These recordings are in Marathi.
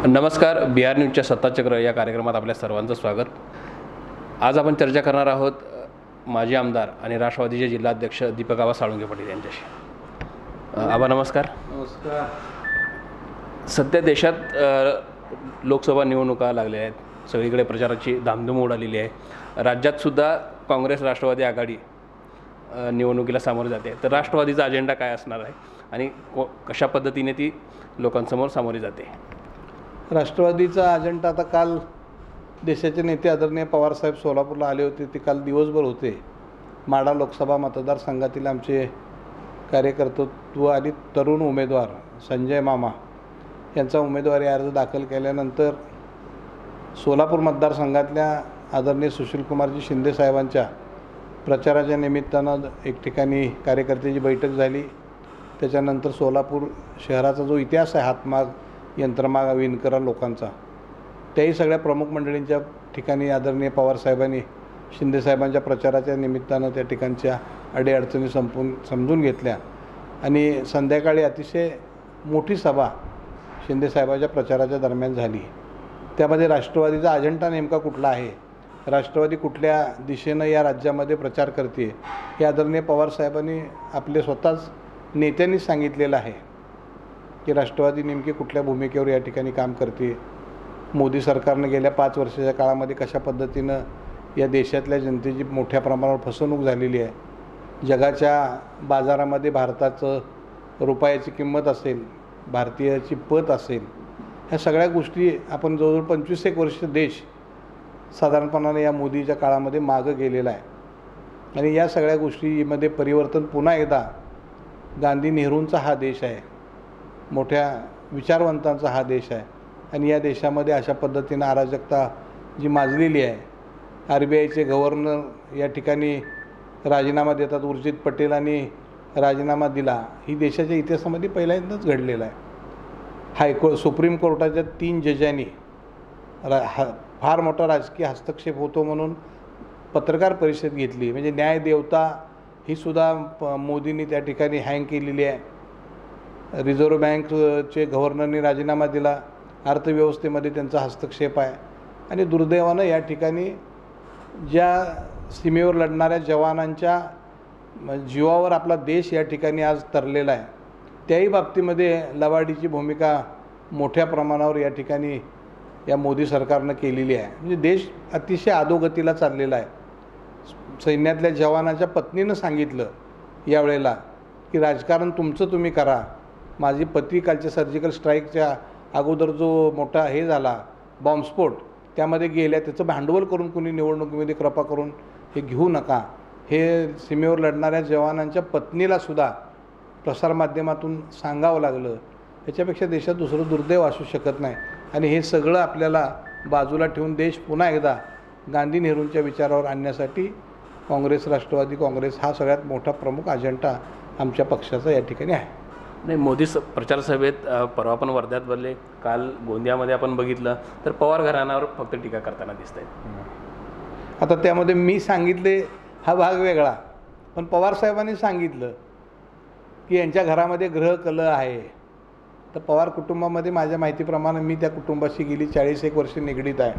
नमस्कार. बिहार न्यूजच्या सत्ताचक्र या कार्यक्रमात आपल्या सर्वांचं स्वागत. आज आपण चर्चा करणार आहोत माजी आमदार आणि राष्ट्रवादीचे जिल्हाध्यक्ष दीपक आबा साळुंखे पाटील यांच्याशी. आबा नमस्कार. नमस्कार. सध्या देशात लोकसभा निवडणुका लागल्या आहेत, सगळीकडे प्रचाराची धामधूम उडालेली आहे. राज्यातसुद्धा काँग्रेस राष्ट्रवादी आघाडी निवडणुकीला सामोरे जाते. तर राष्ट्रवादीचा अजेंडा काय असणार आहे आणि कशा पद्धतीने ती लोकांसमोर सामोरी जाते? राष्ट्रवादीचा अजेंडा आता काल देशाचे नेते आदरणीय पवारसाहेब सोलापूरला आले होते. ते काल दिवसभर होते. माढा लोकसभा मतदारसंघातील आमचे कार्यकर्तृत्व आणि तरुण उमेदवार संजय मामा यांचा उमेदवारी अर्ज दाखल केल्यानंतर सोलापूर मतदारसंघातल्या आदरणीय सुशीलकुमारजी शिंदे साहेबांच्या प्रचाराच्या निमित्तानं एक ठिकाणी कार्यकर्त्याची बैठक झाली. त्याच्यानंतर सोलापूर शहराचा जो इतिहास आहे हातमाग यंत्रमाग विणकरा लोकांचा, त्याही सगळ्या प्रमुख मंडळींच्या ठिकाणी आदरणीय पवारसाहेबांनी शिंदेसाहेबांच्या प्रचाराच्या निमित्तानं त्या ठिकाणच्या अडीअडचणी समजून घेतल्या आणि संध्याकाळी अतिशय मोठी सभा शिंदेसाहेबांच्या प्रचाराच्या दरम्यान झाली. त्यामध्ये राष्ट्रवादीचा अजेंडा नेमका कुठला आहे, राष्ट्रवादी कुठल्या दिशेनं या राज्यामध्ये प्रचार करते हे आदरणीय पवारसाहेबांनी आपले स्वतःच नेत्यांनी सांगितलेलं आहे की राष्ट्रवादी नेमकी कुठल्या भूमिकेवर या ठिकाणी काम करते. मोदी सरकारनं गेल्या 5 वर्षाच्या काळामध्ये कशा पद्धतीनं या देशातल्या जनतेची मोठ्या प्रमाणावर फसवणूक झालेली आहे. जगाच्या बाजारामध्ये भारताचं रुपयाची किंमत असेल, भारतीयाची पत असेल, ह्या सगळ्या गोष्टी आपण जवळजवळ 25 वर्ष देश साधारणपणाने या मोदीच्या काळामध्ये मागं गेलेला आहे आणि या सगळ्या गोष्टीमध्ये परिवर्तन पुन्हा एकदा गांधी नेहरूंचा हा देश आहे, मोठ्या विचारवंतांचा हा देश आहे आणि या देशामध्ये अशा पद्धतीनं अराजकता जी माजलेली आहे. RBIचे गव्हर्नर या ठिकाणी राजीनामा देतात. उर्जित पटेलांनी राजीनामा दिला. ही देशाच्या इतिहासामध्ये पहिल्यांदाच घडलेलं आहे. सुप्रीम कोर्टाच्या 3 जजांनी फार मोठा राजकीय हस्तक्षेप होतो म्हणून पत्रकार परिषद घेतली. म्हणजे न्यायदेवता ही सुद्धा मोदींनी त्या ठिकाणी हँग केलेली आहे. रिझर्व्ह बँकचे गव्हर्नरनी राजीनामा दिला. अर्थव्यवस्थेमध्ये त्यांचा हस्तक्षेप आहे आणि दुर्दैवानं या ठिकाणी ज्या सीमेवर लढणाऱ्या जवानांच्या जीवावर आपला देश या ठिकाणी आज तरलेला आहे, त्याही बाबतीमध्ये लवाडीची भूमिका मोठ्या प्रमाणावर या ठिकाणी या मोदी सरकारनं केलेली आहे. म्हणजे देश अतिशय अधोगतीला चाललेला आहे. सैन्यातल्या जवानाच्या पत्नीनं सांगितलं यावेळेला की राजकारण तुमचं तुम्ही करा. माझी पती कालच्या सर्जिकल स्ट्राईकच्या अगोदर जो मोठा हे झाला बॉम्बस्फोट, त्यामध्ये गेल्या, त्याचं भांडवल करून कुणी निवडणुकीमध्ये कृपा करून हे घेऊ नका. हे सीमेवर लढणाऱ्या जवानांच्या पत्नीलासुद्धा प्रसारमाध्यमातून सांगावं लागलं. ह्याच्यापेक्षा देशात दुसरं दुर्दैव असू शकत नाही आणि हे सगळं आपल्याला बाजूला ठेवून देश पुन्हा एकदा गांधी नेहरूंच्या विचारावर आणण्यासाठी राष्ट्रवादी काँग्रेस हा सगळ्यात मोठा प्रमुख अजेंडा आमच्या पक्षाचा या ठिकाणी आहे. नाही, मोदी प्रचार सभेत परवा पण वर्ध्यात बोलले, काल गोंदियामध्ये आपण बघितलं तर पवार घराण्यावर फक्त टीका करताना दिसत आहेत. आता त्यामध्ये मी सांगितले हा भाग वेगळा, पण पवारसाहेबांनी सांगितलं की यांच्या घरामध्ये ग्रह कलह आहे. तर पवार कुटुंबामध्ये माझ्या माहितीप्रमाणे मी त्या कुटुंबाशी गेली 40 वर्ष निगडीत आहे.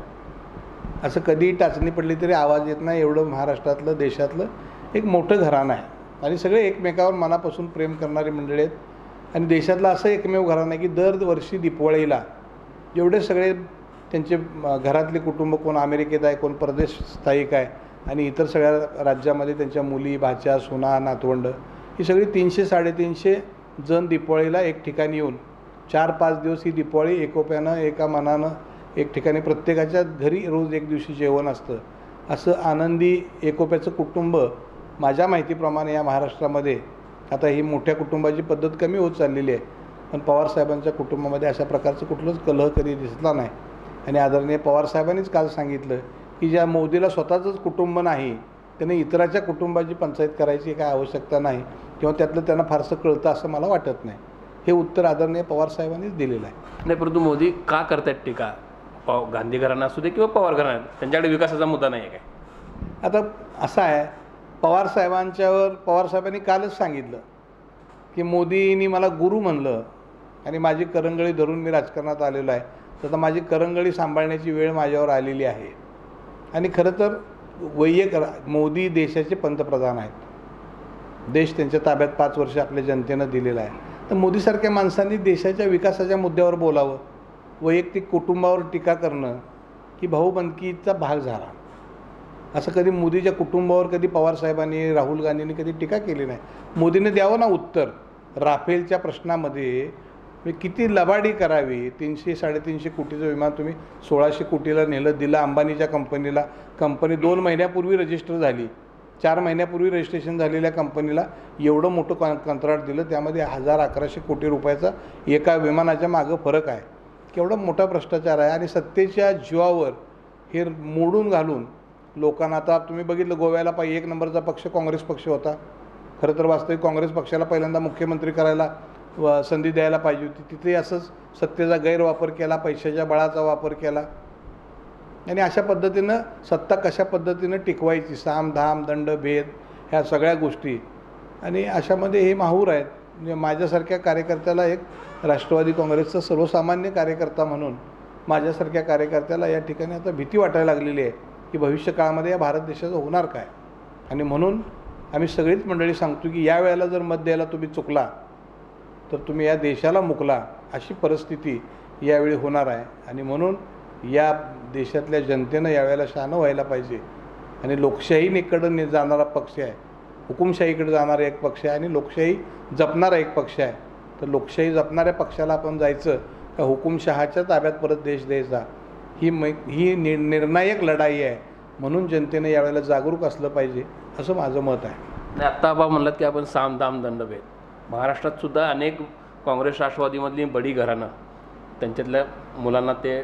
असं कधीही टाचणी पडली तरी आवाज येत नाही, एवढं महाराष्ट्रातलं देशातलं एक मोठं घराणं आहे आणि सगळे एकमेकावर मनापासून प्रेम करणारी मंडळी आहेत. आणि देशातलं असं एकमेव घराणं आहे की दरवर्षी दिपवळीला जेवढे सगळे त्यांचे घरातले कुटुंब, कोण अमेरिकेत आहे, कोण परदेश स्थायिक आहे आणि इतर सगळ्या राज्यामध्ये त्यांच्या मुली, भाच्या, सुना, नातवंड, ही सगळी 300-350 जण दिपवळीला एक ठिकाणी येऊन 4-5 दिवस ही दिपवळी एकोप्यानं एका मनानं एक ठिकाणी प्रत्येकाच्या घरी रोज एक दिवशी जेवण असतं. असं आनंदी एकोप्याचं कुटुंब माझ्या माहितीप्रमाणे या महाराष्ट्रामध्ये, आता ही मोठ्या कुटुंबाची पद्धत कमी होत चाललेली आहे, पण पवारसाहेबांच्या कुटुंबामध्ये अशा प्रकारचं कुठलंच कलह कधी दिसला नाही. आणि आदरणीय पवारसाहेबांनीच काल सांगितलं की ज्या मोदीला स्वतःचंच कुटुंब नाही, त्याने इतराच्या कुटुंबाची पंचायत करायची काय आवश्यकता नाही किंवा त्यातलं त्यांना फारसं कळतं असं मला वाटत नाही. हे उत्तर आदरणीय पवारसाहेबांनीच दिलेलं आहे. नाही, परंतु मोदी का करतात टीका? गांधी घराणा असू दे किंवा पवार घराणा, त्यांच्याकडे विकासाचा मुद्दा नाही आहे काय? आता असं आहे, पवारसाहेबांनी कालच सांगितलं की मोदींनी मला गुरु म्हणलं आणि माझी करंगळी धरून मी राजकारणात आलेलो आहे. तर आता माझी करंगळी सांभाळण्याची वेळ माझ्यावर आलेली आहे. आणि खरं तर मोदी देशाचे पंतप्रधान आहेत. देश त्यांच्या ताब्यात 5 वर्ष आपल्या जनतेनं दिलेला आहे. तर मोदीसारख्या माणसांनी देशाच्या विकासाच्या मुद्द्यावर बोलावं. वैयक्तिक कुटुंबावर टीका करणं की भाऊबंदकीचा भाग झाला, असं कधी मोदीच्या कुटुंबावर कधी पवारसाहेबांनी, राहुल गांधींनी कधी टीका केली नाही. मोदीने द्यावं ना उत्तर. राफेलच्या प्रश्नामध्ये किती लबाडी करावी. 300-350 कोटीचं विमान तुम्ही 1600 कोटीला नेलं, दिलं अंबानीच्या कंपनीला. कंपनी 2 महिन्यापूर्वी रजिस्टर झाली. 4 महिन्यापूर्वी रजिस्ट्रेशन झालेल्या कंपनीला एवढं मोठं कंत्राट दिलं. त्यामध्ये 1100 कोटी रुपयाचा एका विमानाच्या मागं फरक आहे. केवढा मोठा भ्रष्टाचार आहे. आणि सत्तेच्या जीवावर हे मोडून घालून लोकांना, आता तुम्ही बघितलं गोव्याला 1 नंबरचा पक्ष काँग्रेस पक्ष होता. खरं तर वास्तविक काँग्रेस पक्षाला पहिल्यांदा मुख्यमंत्री करायला संधी द्यायला पाहिजे होती. तिथे असंच सत्तेचा गैरवापर केला, पैशाच्या बळाचा वापर केला. आणि अशा पद्धतीनं सत्ता कशा पद्धतीनं टिकवायची, साम धाम दंड भेद ह्या सगळ्या गोष्टी. आणि अशामध्ये हे माहूर आहेत. म्हणजे माझ्यासारख्या कार्यकर्त्याला, एक राष्ट्रवादी काँग्रेसचा सर्वसामान्य कार्यकर्ता म्हणून माझ्यासारख्या कार्यकर्त्याला या ठिकाणी आता भीती वाटायला लागलेली आहे की भविष्यकाळामध्ये या भारत देशाचं होणार काय. आणि म्हणून आम्ही सगळीच मंडळी सांगतो की या वेळेला जर मत द्यायला तुम्ही चुकला तर तुम्ही या देशाला मुकला, अशी परिस्थिती यावेळी होणार आहे. आणि म्हणून या देशातल्या जनतेनं यावेळेला शहाणं व्हायला पाहिजे. आणि लोकशाहीकडे जाणारा पक्ष आहे, हुकुमशाहीकडे जाणारा एक पक्ष आहे आणि लोकशाही जपणारा एक पक्ष आहे. तर लोकशाही जपणाऱ्या पक्षाला आपण जायचं का हुकुमशहाच्या ताब्यात परत देश द्यायचा, ही निर्णायक लढाई आहे. म्हणून जनतेनं यावेळेला जागरूक असलं पाहिजे, असं माझं मत आहे. नाही, आत्ता आपण म्हणलात की आपण साम दाम दंड भेद. महाराष्ट्रात सुद्धा अनेक काँग्रेस राष्ट्रवादीमधली बडी घराणं, त्यांच्यातल्या मुलांना ते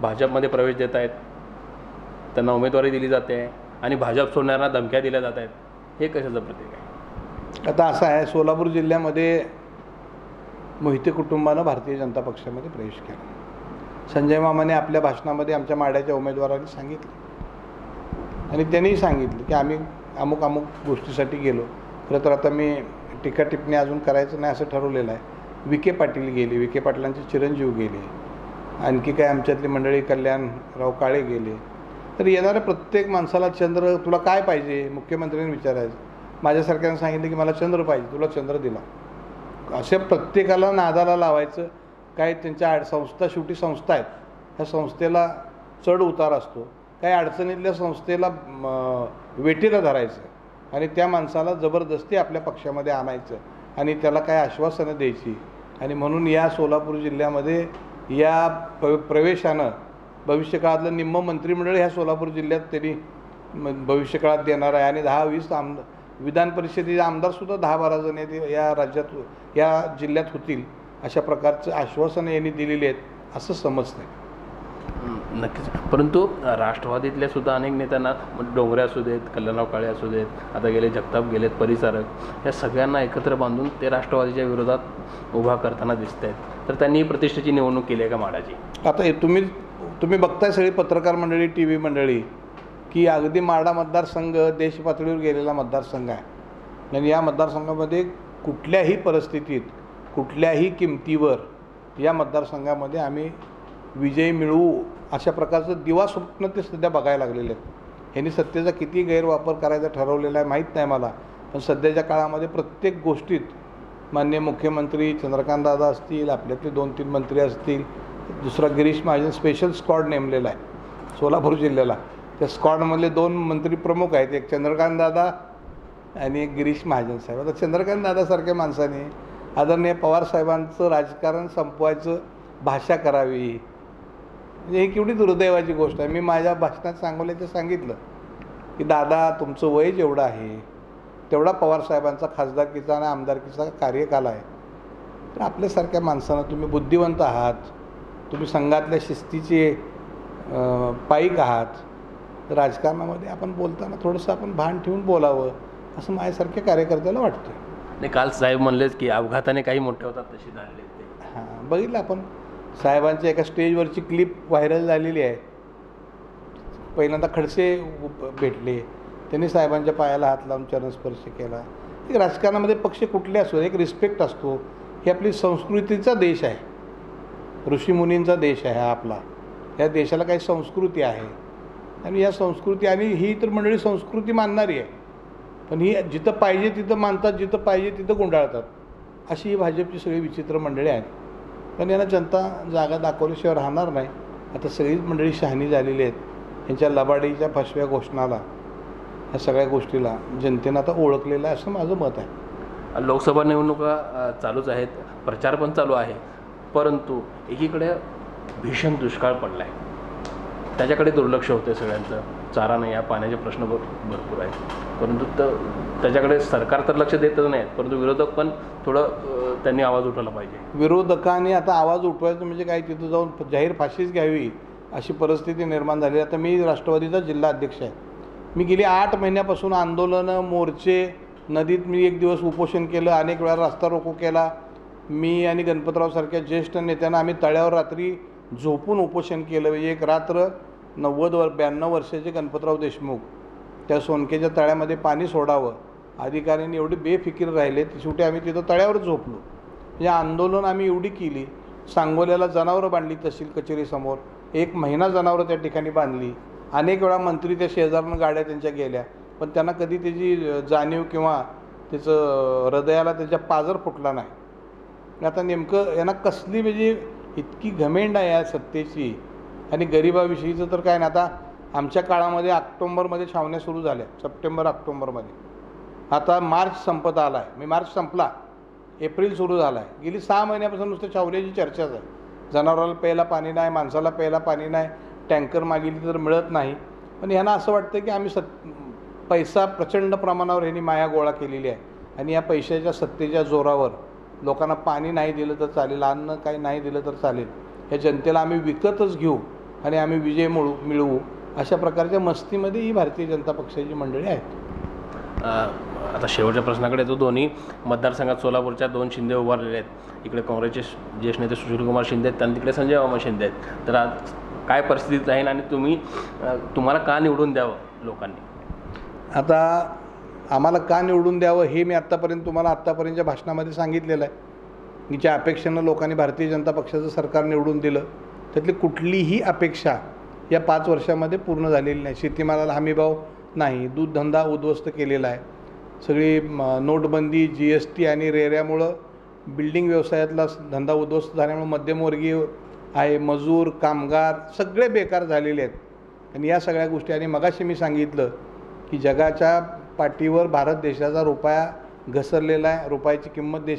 भाजपमध्ये प्रवेश देत आहेत, त्यांना उमेदवारी दिली जाते आणि भाजप सोडणाऱ्यांना धमक्या दिल्या जात आहेत. हे कशाचं प्रतीक आहे? आता असं आहे, सोलापूर जिल्ह्यामध्ये मोहिते कुटुंबानं भारतीय जनता पक्षामध्ये प्रवेश केला. संजय मामाने आपल्या भाषणामध्ये आमच्या माड्याच्या उमेदवारांनी सांगितलं आणि त्यांनीही सांगितलं की आम्ही अमुक अमुक गोष्टीसाठी गेलो. खरं तर आता मी टीका टिप्पणी अजून करायचं नाही असं ठरवलेलं आहे. विखे पाटील गेले, विखे पाटलांचे चिरंजीव गेले, आणखी काय आमच्यातली मंडळी कल्याणराव काळे गेले. तर येणाऱ्या प्रत्येक माणसाला चंद्र, तुला काय पाहिजे मुख्यमंत्र्यांनी विचारायचं. माझ्यासारख्यानं सांगितलं की मला चंद्र पाहिजे, तुला चंद्र दिला. अशा प्रत्येकाला नादाला लावायचं. काय त्यांच्या संस्था, शेवटी संस्था आहेत, ह्या संस्थेला चढ उतार असतो. काही अडचणीतल्या संस्थेला वेटीला धरायचं आणि त्या माणसाला जबरदस्ती आपल्या पक्षामध्ये आणायचं आणि त्याला काय आश्वासनं द्यायची. आणि म्हणून या सोलापूर जिल्ह्यामध्ये या प्रवेशानं भविष्यकाळातलं निम्म मंत्रिमंडळ ह्या सोलापूर जिल्ह्यात त्यांनी भविष्यकाळात देणार आहे. आणि 10-20 विधान परिषदेचे आमदारसुद्धा 10-12 जण या राज्यात, या जिल्ह्यात होतील, अशा प्रकारचं आश्वासनं यांनी दिलेली आहेत असं समजतं. नक्कीच. परंतु राष्ट्रवादीतल्या सुद्धा अनेक नेत्यांना, डोंगरे असू देत, कल्याणराव काळे असू देत, आता गेले जगताप गेलेत, परिचारक, या सगळ्यांना एकत्र बांधून ते राष्ट्रवादीच्या विरोधात उभा करताना दिसत आहेत. तर त्यांनी प्रतिष्ठेची निवडणूक केली आहे का माडाची? आता तुम्ही बघताय सगळी पत्रकार मंडळी, टी व्ही मंडळी, की अगदी माडा मतदारसंघ देश पातळीवर गेलेला मतदारसंघ आहे. आणि या मतदारसंघामध्ये कुठल्याही परिस्थितीत, कुठल्याही किमतीवर या मतदारसंघामध्ये आम्ही विजय मिळवू अशा प्रकारचं दिवा स्वप्न ते सध्या बघायला लागलेले आहेत. ह्यांनी सत्तेचा किती गैरवापर करायचा ठरवलेला आहे माहीत नाही मला, पण सध्याच्या काळामध्ये प्रत्येक गोष्टीत माननीय मुख्यमंत्री चंद्रकांतदादा असतील, आपल्यातले 2-3 मंत्री असतील, दुसरा गिरीश महाजन स्पेशल स्क्वॉड नेमलेला आहे सोलापूर जिल्ह्याला. त्या स्क्वॉडमधले 2 मंत्री प्रमुख आहेत, एक चंद्रकांतदादा आणि एक गिरीश महाजन साहेब. आता चंद्रकांतदादासारख्या माणसाने आदरणीय पवारसाहेबांचं राजकारण संपवायचं भाषा करावी, म्हणजे ही केवढी दुर्दैवाची गोष्ट आहे. मी माझ्या भाषणात सांगितलं की दादा, तुमचं वय जेवढं आहे तेवढा पवारसाहेबांचा खासदारकीचा आणि आमदारकीचा कार्यकाल आहे. तर आपल्यासारख्या माणसानं, तुम्ही बुद्धिवंत आहात, तुम्ही संघातल्या शिस्तीचे पाईक आहात, तर राजकारणामध्ये आपण बोलताना थोडंसं आपण भान ठेवून बोलावं असं माझ्यासारख्या कार्यकर्त्याला वाटतं. नाही, काल साहेब म्हणलेच की अपघाताने काही मोठे होतात तसे झाले ते. हां, बघितलं आपण साहेबांच्या एका स्टेजवरची क्लिप व्हायरल झालेली आहे. पहिल्यांदा खडसे भेटले, त्यांनी साहेबांच्या पायाला हात लावून चरणस्पर्श केला. एक राजकारणामध्ये पक्ष कुठले असो, एक रिस्पेक्ट असतो. ही आपली संस्कृतीचा देश आहे ऋषीमुनींचा देश आहे हा आपला. या देशाला काही संस्कृती आहे आणि या संस्कृती आणि ही तर मंडळी संस्कृती मानणारी आहे, पण ही जिथं पाहिजे तिथं मानतात, जिथं पाहिजे तिथं गुंडाळतात. अशी ही भाजपची सगळी विचित्र मंडळी आहेत. पण यांना जनता जागा दाखवल्याशिवाय राहणार नाही. आता सगळीच मंडळी शहाणी झालेली आहेत. यांच्या लबाडीच्या फसव्या घोषणाला, ह्या सगळ्या गोष्टीला जनतेनं आता ओळखलेलं आहे असं माझं मत आहे. लोकसभा निवडणुका चालूच आहेत, प्रचार पण चालू आहे, परंतु एकीकडे भीषण दुष्काळ पडला आहे, त्याच्याकडे दुर्लक्ष होते सगळ्यांचं. चारा नाही, या पाण्याचे प्रश्न भरपूर आहेत, परंतु त्याच्याकडे सरकार तर लक्ष देतच नाहीत, परंतु विरोधक पण थोडं त्यांनी आवाज उठवला पाहिजे. विरोधकांनी आता आवाज उठवायचं म्हणजे काय, तिथं जाऊन जाहीर फाशीच घ्यावी अशी परिस्थिती निर्माण झाली. आता मी राष्ट्रवादीचा जिल्हा अध्यक्ष आहे. मी गेली 8 महिन्यापासून आंदोलनं, मोर्चे, नदीत मी एक दिवस उपोषण केलं, अनेक वेळा रस्ता रोको केला. मी आणि गणपतरावसारख्या ज्येष्ठ नेत्यांना आम्ही तळ्यावर रात्री झोपून उपोषण केलं. एक रात्र 92 वर्षाचे गणपतराव देशमुख त्या सोनकेच्या तळ्यामध्ये पाणी सोडावं, अधिकाऱ्यांनी एवढे बेफिकीर राहिले, शेवटी आम्ही तिथं तळ्यावर झोपलो. म्हणजे आंदोलन आम्ही एवढी केली. सांगोल्याला जनावरं बांधली तहसील कचेरीसमोर, 1 महिना जनावरं त्या ठिकाणी बांधली. अनेक वेळा मंत्री त्या शेजारनं गाड्या त्यांच्या गेल्या, पण त्यांना कधी त्याची जाणीव किंवा त्याचं हृदयाला त्याच्या पाजर फुटला नाही. आता नेमकं यांना कसली म्हणजे इतकी घमेंड आहे या सत्तेची. आणि गरिबाविषयीचं तर काय नाही. आता आमच्या काळामध्ये ऑक्टोंबरमध्ये छावण्या सुरू झाल्या, सप्टेंबर ऑक्टोंबरमध्ये. आता मार्च संपत आला आहे, मी मार्च संपला, एप्रिल सुरू झाला आहे. गेली 6 महिन्यापासून नुसतं छावण्याची चर्चाच आहे. जनावराला प्यायला पाणी नाही, माणसाला प्यायला पाणी नाही, टँकर मागितली तर मिळत नाही. पण ह्यांना असं वाटतं की आम्ही पैसा प्रचंड प्रमाणावर ह्यांनी माया गोळा केलेली आहे आणि या पैशाच्या सत्तेच्या जोरावर लोकांना पाणी नाही दिलं तर चालेल, अन्न काही नाही दिलं तर चालेल, या जनतेला आम्ही विकतच घेऊ आणि आम्ही विजय मिळवू, अशा प्रकारच्या मस्तीमध्ये ही भारतीय जनता पक्षाची मंडळी आहेत. आता शेवटच्या प्रश्नाकडे येतो. दोन्ही मतदारसंघात सोलापूरच्या 2 शिंदे उभारलेले आहेत. इकडे काँग्रेसचे ज्येष्ठ नेते सुशीलकुमार शिंदे आहेत, त्यांनी तिकडे संजय मामा शिंदे आहेत. तर आज काय परिस्थिती राहील आणि तुम्हाला का निवडून द्यावं लोकांनी? आता आम्हाला का निवडून द्यावं हे मी आत्तापर्यंतच्या भाषणामध्ये सांगितलेलं आहे की ज्या अपेक्षेनं लोकांनी भारतीय जनता पक्षाचं सरकार निवडून दिलं त्यातली कुठलीही अपेक्षा या 5 वर्षामध्ये पूर्ण झालेली नाही. शेतीमालाला हमीभाव नाही, दूध धंदा उद्ध्वस्त केलेला आहे, सगळी नोटबंदी, GST आणि रेऱ्यामुळं बिल्डिंग व्यवसायातला धंदा उद्ध्वस्त झाल्यामुळे मध्यमवर्गीय आहे, मजूर, कामगार सगळे बेकार झालेले आहेत. आणि या सगळ्या गोष्टी, आणि मगाशी मी सांगितलं की जगाच्या पाठीवर भारत देशाचा रुपया घसरलेला आहे, रुपयाची किंमत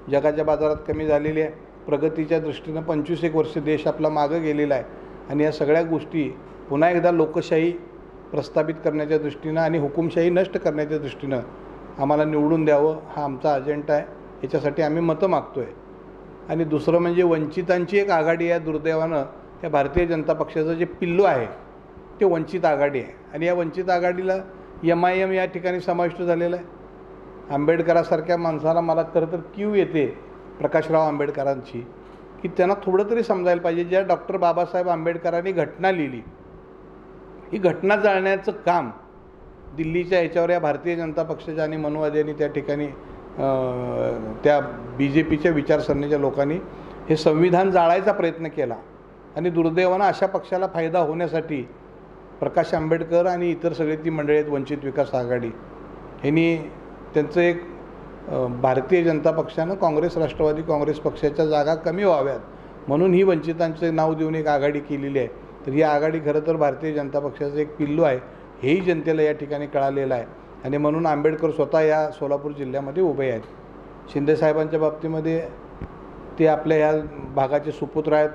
जगाच्या बाजारात कमी झालेली आहे. प्रगतीच्या दृष्टीनं 25 वर्ष देश आपला मागं गेलेला आहे. आणि या सगळ्या गोष्टी पुन्हा एकदा लोकशाही प्रस्थापित करण्याच्या दृष्टीनं आणि हुकुमशाही नष्ट करण्याच्या दृष्टीनं आम्हाला निवडून द्यावं हा आमचा अजेंडा आहे. याच्यासाठी आम्ही मतं मागतो आहे. आणि दुसरं म्हणजे वंचितांची एक आघाडी आहे. दुर्दैवानं त्या भारतीय जनता पक्षाचं जे पिल्लू आहे ते वंचित आघाडी आहे. आणि या वंचित आघाडीला MIM या ठिकाणी समाविष्ट झालेलं आहे. आंबेडकरांसारख्या माणसाला मला खरं तर कीव येते प्रकाशराव आंबेडकरांची, की त्यांना थोडं तरी समजायला पाहिजे. ज्या डॉक्टर बाबासाहेब आंबेडकरांनी घटना लिहिली, ही घटना जाळण्याचं काम दिल्लीच्या ह्याच्यावर या भारतीय जनता पक्षाच्या आणि मनुवाद्यांनी त्या ठिकाणी त्या BJPच्या विचारसरणीच्या लोकांनी हे संविधान जाळायचा प्रयत्न केला. आणि दुर्दैवानं अशा पक्षाला फायदा होण्यासाठी प्रकाश आंबेडकर आणि इतर सगळे ती मंडळी आहेत, वंचित विकास आघाडी, ह्यांनी त्यांचं एक भारतीय जनता पक्षानं काँग्रेस, राष्ट्रवादी काँग्रेस पक्षाच्या जागा कमी व्हाव्यात म्हणून ही वंचितांचे नाव देऊन एक आघाडी केलेली आहे. तर ही आघाडी खरं तर भारतीय जनता पक्षाचं एक पिल्लू आहे, हेही जनतेला या ठिकाणी कळालेलं आहे. आणि म्हणून आंबेडकर स्वतः या सोलापूर जिल्ह्यामध्ये उभे आहेत. शिंदेसाहेबांच्या बाबतीमध्ये ते आपल्या ह्या भागाचे सुपुत्र आहेत.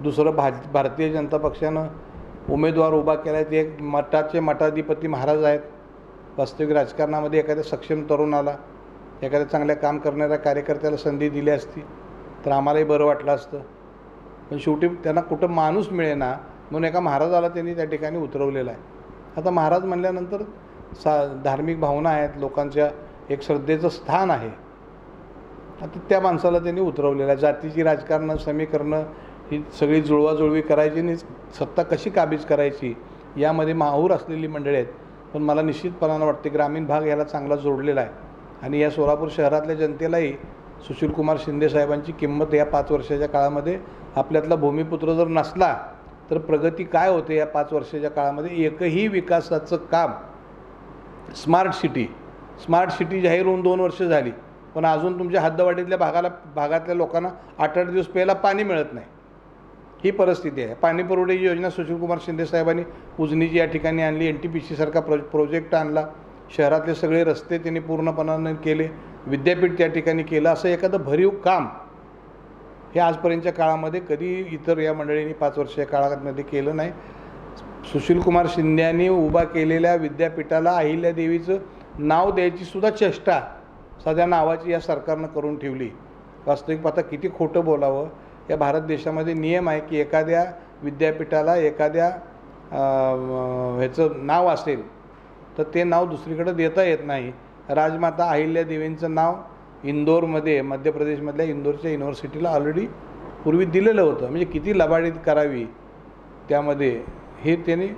दुसरं भारतीय जनता पक्षानं उमेदवार उभा केला आहे, ते एक मठाधिपती महाराज आहेत. वास्तविक राजकारणामध्ये एखाद्या सक्षम तरुणाला, एखाद्या चांगल्या काम करणाऱ्या कार्यकर्त्याला संधी दिली असती तर आम्हालाही बरं वाटलं असतं. पण शेवटी त्यांना कुठं माणूस मिळेना म्हणून एका महाराजाला त्यांनी त्या ठिकाणी उतरवलेलं आहे. आता महाराज म्हणल्यानंतर धार्मिक भावना आहेत, लोकांच्या एक श्रद्धेचं स्थान आहे. आता त्या माणसाला त्यांनी उतरवलेलं आहे. जातीची राजकारणं, समीकरणं ही सगळी जुळवाजुळवी करायची आणि सत्ता कशी काबीज करायची यामध्ये माहूर असलेली मंडळी आहेत. पण मला निश्चितपणानं वाटते ग्रामीण भाग याला चांगला जोडलेला आहे. आणि या सोलापूर शहरातल्या जनतेलाही सुशीलकुमार शिंदे साहेबांची किंमत या 5 वर्षाच्या काळामध्ये आपल्यातला भूमिपुत्र जर नसला तर प्रगती काय होते या 5 वर्षाच्या काळामध्ये? एकही विकासाचं काम, स्मार्ट सिटी जाहीर होऊन 2 वर्ष झाली, पण अजून तुमच्या हद्दवाढीतल्या भागातल्या लोकांना 8-8 दिवस प्यायला पाणी मिळत नाही, ही परिस्थिती आहे. पाणी पुरवठ्याची योजना सुशीलकुमार शिंदे साहेबांनी उजनीची या ठिकाणी आणली, NTPC सारखा प्रोजेक्ट आणला, शहरातले सगळे रस्ते त्यांनी पूर्णपणाने केले, विद्यापीठ त्या ठिकाणी केलं. असं एखादं भरीव काम हे आजपर्यंतच्या काळामध्ये कधी इतर या मंडळींनी 5 वर्षाच्या काळामध्ये केलं नाही. सुशीलकुमार शिंद्यांनी उभा केलेल्या विद्यापीठाला अहिल्यादेवीचं नाव द्यायची सुद्धा चेष्टा साध्या नावाची या सरकारनं करून ठेवली. वास्तविक पाहता किती खोटं बोलावं. या भारत देशामध्ये नियम आहे की एखाद्या विद्यापीठाला एखाद्या ह्याचं नाव असेल तर ते नाव दुसरीकडे देता येत नाही. राजमाता अहिल्यादेवींचं नाव इंदोरमध्ये, मध्य प्रदेशमधल्या इंदोरच्या युनिव्हर्सिटीला ऑलरेडी पूर्वी दिलेलं होतं. म्हणजे किती लबाडी करावी त्यामध्ये हे त्यांनी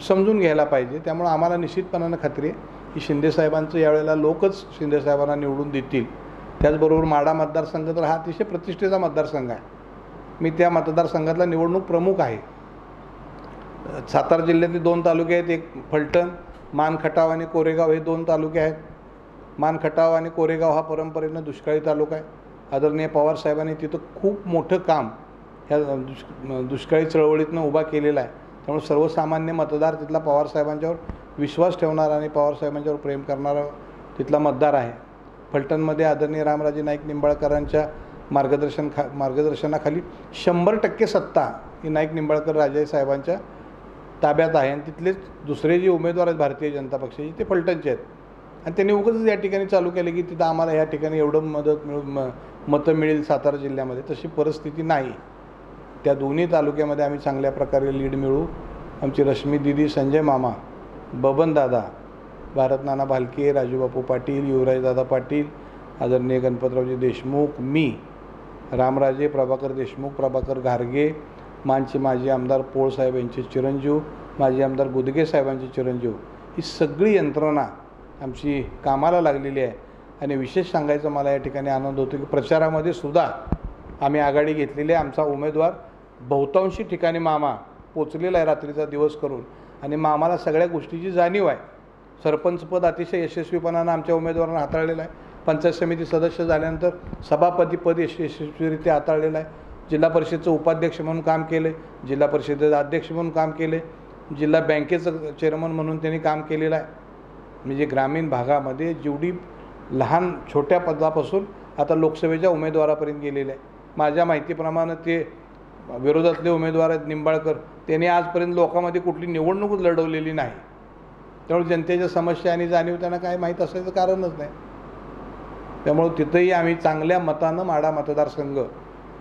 समजून घ्यायला पाहिजे. त्यामुळं आम्हाला निश्चितपणानं खात्री आहे की शिंदेसाहेबांचं यावेळेला लोकच शिंदेसाहेबांना निवडून देतील. त्याचबरोबर माढा मतदारसंघ तर हा अतिशय प्रतिष्ठेचा मतदारसंघ आहे. मी त्या मतदारसंघातला निवडणूक प्रमुख आहे. सातारा जिल्ह्यातले 2 तालुके आहेत, एक फलटण, मानखटाव आणि कोरेगाव हे 2 तालुके आहेत. मानखटाव आणि कोरेगाव हा परंपरेनं दुष्काळी तालुका आहे. आदरणीय पवारसाहेबांनी तिथं खूप मोठं काम ह्या दुष्काळी चळवळीतनं उभा केलेला आहे. त्यामुळे सर्वसामान्य मतदार तिथला पवारसाहेबांच्यावर विश्वास ठेवणारा आणि पवारसाहेबांच्यावर प्रेम करणारा तिथला मतदार आहे. फलटणमध्ये आदरणीय रामराजे नाईक निंबाळकरांच्या मार्गदर्शनाखाली 100% सत्ता ही नाईक निंबाळकर राजे साहेबांच्या ताब्यात आहे. आणि तिथलेच दुसरे जे उमेदवार आहेत भारतीय जनता पक्षाचे ते फलटणचे आहेत. आणि त्यांनी उगाच या ठिकाणी चालू केले की तिथं आम्हाला या ठिकाणी एवढं मतं मिळेल सातारा जिल्ह्यामध्ये. तशी परिस्थिती नाही. त्या दोन्ही तालुक्यामध्ये आम्ही चांगल्या प्रकारे लीड मिळवू. आमची रश्मी दिदी, संजय मामा, बबन दादा, भारत नाना भालके, राजूबापू पाटील, युवराजदादा पाटील, आदरणीय गणपतरावजी देशमुख, मी, रामराजे, प्रभाकर देशमुख, प्रभाकर घारगे, मानचे माजी आमदार पोळसाहेब यांचे चिरंजीव, माजी आमदार गुदगे साहेबांचे चिरंजीव, ही सगळी यंत्रणा आमची कामाला लागलेली आहे. आणि विशेष सांगायचं मला या ठिकाणी आनंद होतो की प्रचारामध्ये सुद्धा आम्ही आघाडी घेतलेली आहे. आमचा उमेदवार बहुतांशी ठिकाणी मामा पोचलेला आहे रात्रीचा दिवस करून. आणि मामाला सगळ्या गोष्टीची जाणीव आहे. सरपंचपद अतिशय यशस्वीपणानं आमच्या उमेदवारांना हाताळलेलं आहे. पंचायत समिती सदस्य झाल्यानंतर सभापतीपद यशस्वीरित्या हाताळलेलं आहे. जिल्हा परिषदेचं उपाध्यक्ष म्हणून काम केले, जिल्हा परिषदेचं अध्यक्ष म्हणून काम केले, जिल्हा बँकेचं चेअरमन म्हणून त्यांनी काम केलेलं आहे. म्हणजे ग्रामीण भागामध्ये जेवढी लहान छोट्या पदापासून आता लोकसभेच्या उमेदवारापर्यंत गेलेले आहे. माझ्या माहितीप्रमाणे ते विरोधातले उमेदवार आहेत निंबाळकर, त्यांनी आजपर्यंत लोकांमध्ये कुठली निवडणूक लढवलेली नाही. त्यामुळे जनतेच्या समस्या आणि जाणीव त्यांना काय माहीत असायचं कारणच नाही. त्यामुळे तिथंही आम्ही चांगल्या मतानं माढा मतदारसंघ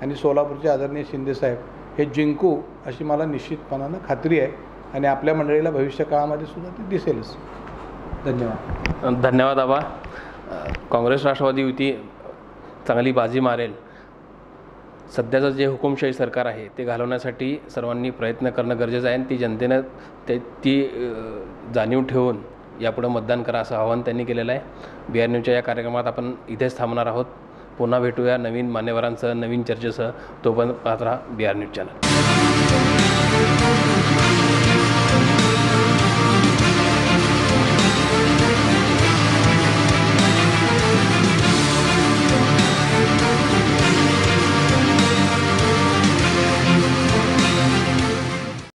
आणि सोलापूरचे आदरणीय शिंदेसाहेब हे जिंकू अशी मला निश्चितपणानं खात्री आहे. आणि आपल्या मंडळीला भविष्य काळामध्ये सुद्धा ते दिसेलच. धन्यवाद. धन्यवाद आबा. काँग्रेस राष्ट्रवादी युती चांगली बाजी मारेल. सध्याचं जे हुकुमशाही सरकार आहे ते घालवण्यासाठी सर्वांनी प्रयत्न करणं गरजेचं आहे. आणि ती जनतेनं ती जाणीव ठेवून यापुढं मतदान करा असं आवाहन त्यांनी केलेलं आहे. BR न्यूजच्या या कार्यक्रमात आपण इथेच थांबणार आहोत. पुन्हा भेटूया नवीन मान्यवरांसह, नवीन चर्चेसह. तोपर्यंत पाहत राहा BR न्यूज चॅनल.